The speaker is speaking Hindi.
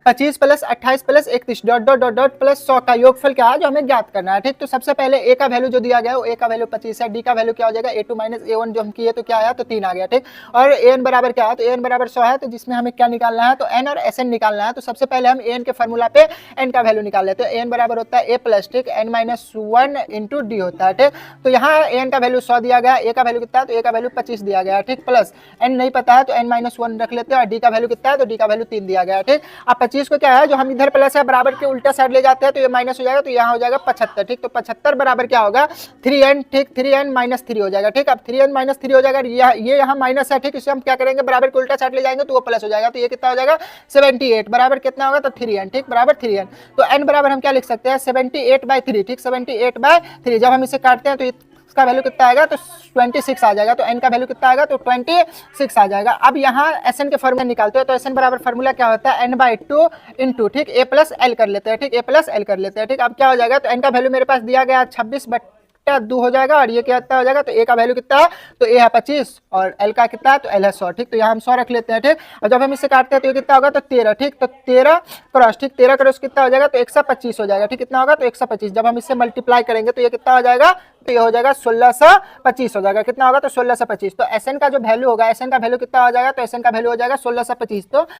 25 plus 28 plus 31 dot dot dot dot plus 100 का योगफल क्या है जो हमें ज्ञात करना है। ठीक, तो सबसे पहले ए का वैल्यू जो दिया गया है वो ए का वैल्यू 25 है, डी का वैल्यू क्या हो जाएगा a2 माइनस a1 जो हम किए तो क्या आया तो 3 आ गया। ठीक, और an बराबर क्या है तो an बराबर 100 है, तो जिसमें हमें क्या निकालना है तो n और sn निकालना है। तो सबसे पहले हम an के फॉर्मूला पे n का वैल्यू निकाल लेते हैं। an बराबर होता है a प्लस ठीक n माइनस 1 इंटू डी होता है। ठीक, तो यहाँ an का वैल्यू 100 दिया गया, a का वैल्यू कितना है तो a का वैल्यू 25 दिया गया है। ठीक, प्लस n नहीं पता है तो n माइनस 1 रख लेते हैं, और d का वैल्यू कितना है तो d का वैल्यू 3 दिया गया है। ठीक, अब 25 को क्या है जो हम इधर प्लस है बराबर के उल्टा साइड ले जाते हैं तो ये माइनस हो जाएगा, तो यहाँ हो जाएगा 75। ठीक, तो 75 बराबर क्या होगा 3n। ठीक, 3n माइनस 3 हो जाएगा। ठीक, अब 3n माइनस 3 हो जाएगा, ये यहाँ माइनस है। ठीक, इसे हम क्या करेंगे बराबर के उल्टा साइड ले जाएंगे तो वो प्लस हो जाएगा, तो ये कितना हो जाएगा 78 बराबर कितना होगा तो 3n। ठीक, बराबर 3n, तो n बराबर हम क्या लिख सकते हैं 78/3। ठीक, 78/3 जब हम इसे काटते हैं तो इसका वैल्यू कितना आएगा तो 26 आ जाएगा, तो n का वैल्यू कितना आएगा तो 26 आ जाएगा। अब यहाँ SN के फॉर्मूला निकालते हैं, तो SN बराबर फॉर्मूला क्या होता है n/2 इंटू ठीक a प्लस एल कर लेते हैं। ठीक, a प्लस एल कर लेते हैं। ठीक, अब क्या हो जाएगा तो n का वैल्यू मेरे पास दिया गया 26/2 हो जाएगा, और ये क्या हो जाएगा तो a का वैल्यू कितना है तो a है 25 और l का कितना है तो l है 100। ठीक, तो यहाँ हम 100 रख लेते हैं। ठीक, और जब हम इसे काटते हैं तो ये कितना होगा तो 13। ठीक, तो 13 क्रॉस ठीक 13 क्रॉस कितना हो जाएगा तो 125 हो जाएगा। ठीक, कितना होगा तो 125, जब हम इससे मल्टीप्लाई करेंगे तो ये कितना हो जाएगा तो ये हो जाएगा 1625 हो जाएगा। कितना होगा तो 1625। तो SN का जो वैल्यू होगा SN का वैल्यू कितना हो जाएगा तो SN का वैल्यू हो जाएगा 1625। तो